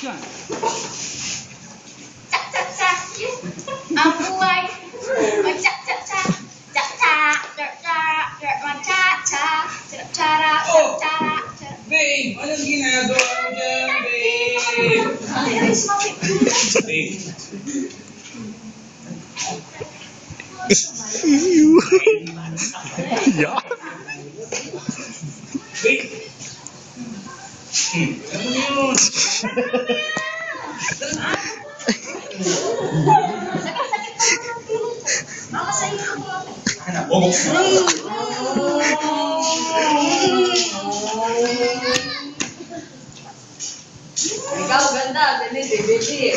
Action! Cak-cak-cak! Ang buhay! Mag-cak-cak-cak! Cak-cak! Cak-cak! Mag-cak-cak! Cak-cara! Cak-cara! Babe! Anong ginagawa mo dyan, babe? Ay, sumapit! Babe! Yeah. Babe! Ano yun? Sakit-sakit pa naman ang piling ko. Mama, sa'yo ko mo. Anak, bubok mo. Ikaw, ganda. Ganit eh, baby.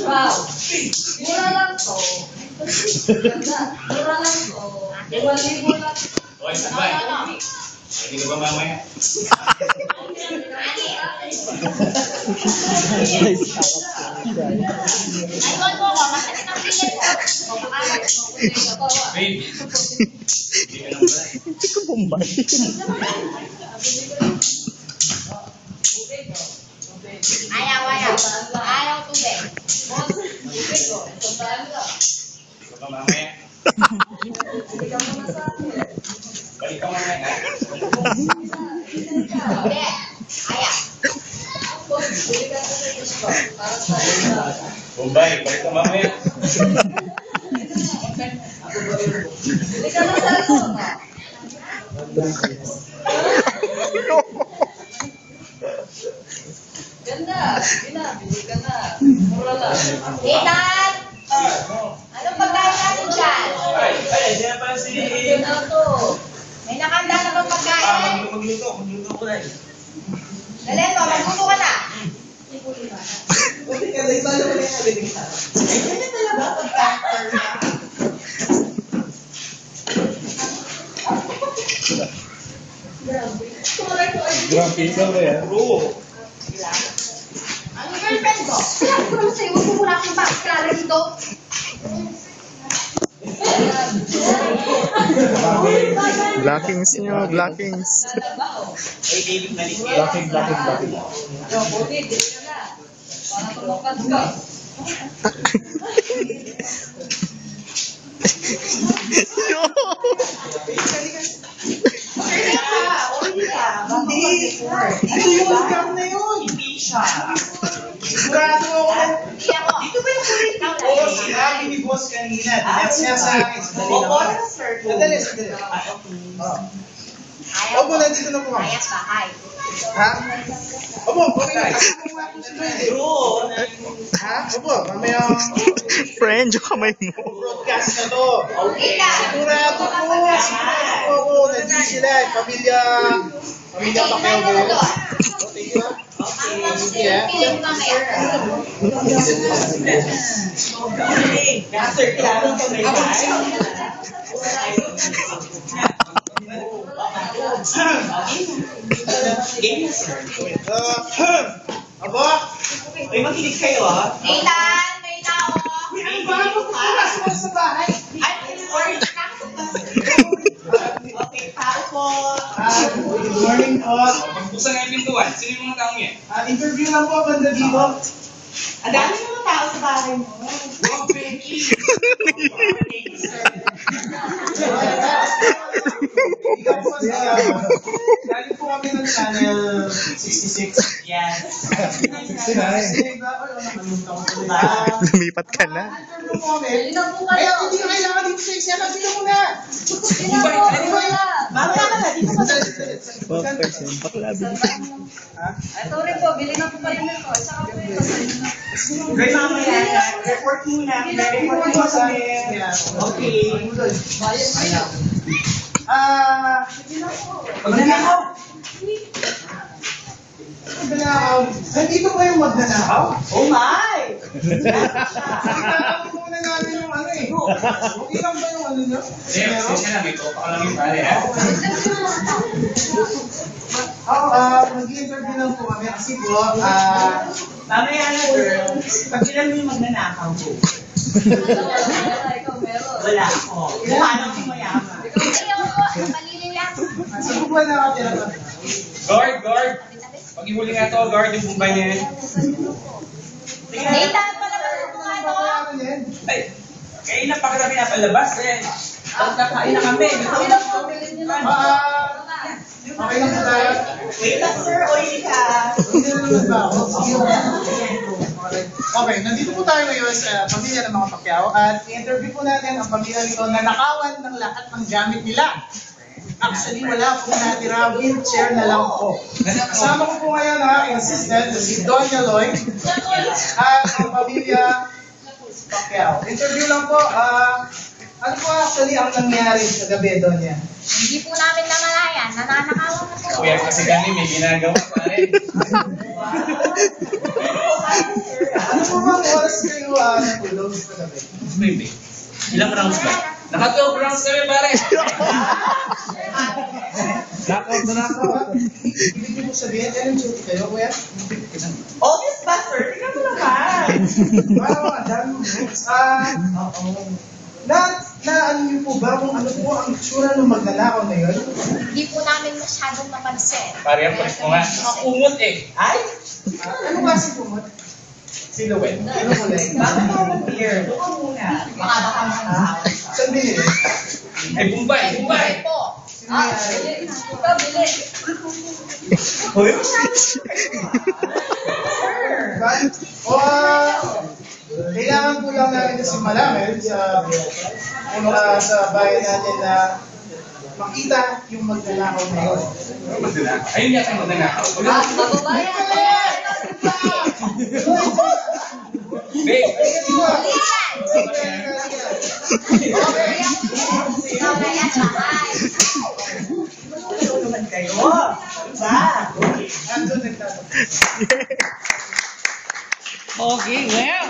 Wow. Mura lang to. Ganda. Mura lang to. 2,000 lang. Oy, sabay. Hindi ka ba mamaya? Naiwan mo ako. Masakit ang piling ko. Babe! Hindi ka nang balay. Hindi ko bombay. Ayaw, ayaw. Ayaw tubig. Hindi ka ba mamaya? Balik ka mamaya, ha? Hindi. Ayaw. Bombay, balik ka mamaya. Hindi ka na sa loob, ha? Ganda. Bili ka na. Mura lang. Ethan! Anong pagkain natin dyan? Ay, diyan pa si... Ganda to. May nakanda na bang pagkain? Magluto ko na eh. Dali mo, magluto ka na. Grabe, ikaw ba yan? Bro! Ang girlfriend ko. Sinabi ko naman sa'yo, huwag mo muna akong bakit dito. Blackings nyo, blackings. Ay, David, maliit. Blacking. Yo, Bobby, bili ka na. Para tulukan ka. Yo! Ito yung scam na yun. Hindi siya. Sigurado ako na. Hindi ako. Ito ba yung kulit na? Oo, sinabi ni boss kanina. Tinext niya sa akin. Sandali lang. Ayaw Opo, nandito na po kami. Ayas ka, hi. Ha? Opo, okay na. Bro. Ha? Opo, mamaya Friend, yung kamay mo. broadcast na to. Ethan! Sigurado po ako. Nandito sila. Pamilya Pacquiao po. Okay, di ba? Sige, piling ko mamaya. Aba, may makinig kayo ha? Ethan! May tao! Ano ba? Ano sa bahay? Okay, tao po. Good morning po. Pagbusan nga yung pintuan. Sino yung mga taong yan? Interview lang po, banda dito. Ang dami mga tao sa bahay mo. Galing po kami ng channel 66. Yes. 69. Lumipat ka na. Bili na po Ay, kayo. hindi ka kailangan dito sa eksena. Dito muna. Bili na po. Wala. Mamaya ka na. Dito muna. Bakla, Ito rin po, bili na po kayo nito. Saka po ito sa inyo na. Great, mamaya. Report muna. Report mo sa amin. Okay. Bayad kayo. Magnanakaw. Magnanakaw. Nandito ba yung magnanakaw? Oh my! Sinakaw muna namin yung ano eh. Okay lang ba yung ano nyo? Sige na, may tropa ka lang yung pare, ha? Mag-interview lang po kami kasi po, mamaya na girl, pag ilan mo yung magnanakaw po? Ikaw meron. Wala ako. Mukha lang yung mayaman. Ayaw ko. Ang palili lang. Saan po ba nakatira ba? Guard! Pag-ihuli nga to, guard yung bumbay niya yan. Nathan pa naman ang mga ito. Ay, kaya napakarabi na palabas eh. Nakain na kami. Okay lang po tayo. Wait lang sir, oily ka. Hindi na naman ba ako? Okay, nandito po tayo ngayon sa pamilya ng mga Pacquiao at i-interview po natin ang pamilya nito na nakawan ng lahat ng gamit nila. Actually, wala po natira, wheelchair na lang po. Kasama ko po ngayon ang aking assistant, si Donya Lloyd, at ang pamilya Pacquiao. Interview lang po, ano po actually ang nangyari sa gabi, Donya? Hindi po namin namalayan. Nananakawan na po. Kuya kasi kami may ginagawa pa rin. Ano po bang oras kayo natulog sa gabi? Baby, ilang rounds ba? Naka-12 rounds kami pare. Knockout na knockout. Ibig niyo po sabihin, anong duty kayo, kuya? Obvious ba sir? Tingnan mo naman. Wow, ang dami mo. Ano niyo po ba kung ano po ang itsura ng magnanakaw na yun? Hindi po namin masyadong napansin. Pare, ang palit mo nga. Nakakumot eh. Ay! Ano ba si Pumot? Silhouette. Ano kulay? Bakit ako mag-beer? Doon ka muna. Baka baka mga Saan binili? Ay, Bombay! Bombay! po. Sino may-ari? Ikaw, bili. Hoy! O, kailangan po lang namin kasi malaman sa bayan natin na makita yung magnanakaw na yun. Ayun yata yung magnanakaw. Mababayan po. Babe! Mamaya bahay. Naman kayo. Diba? Andun nagtatanong. Okay, well.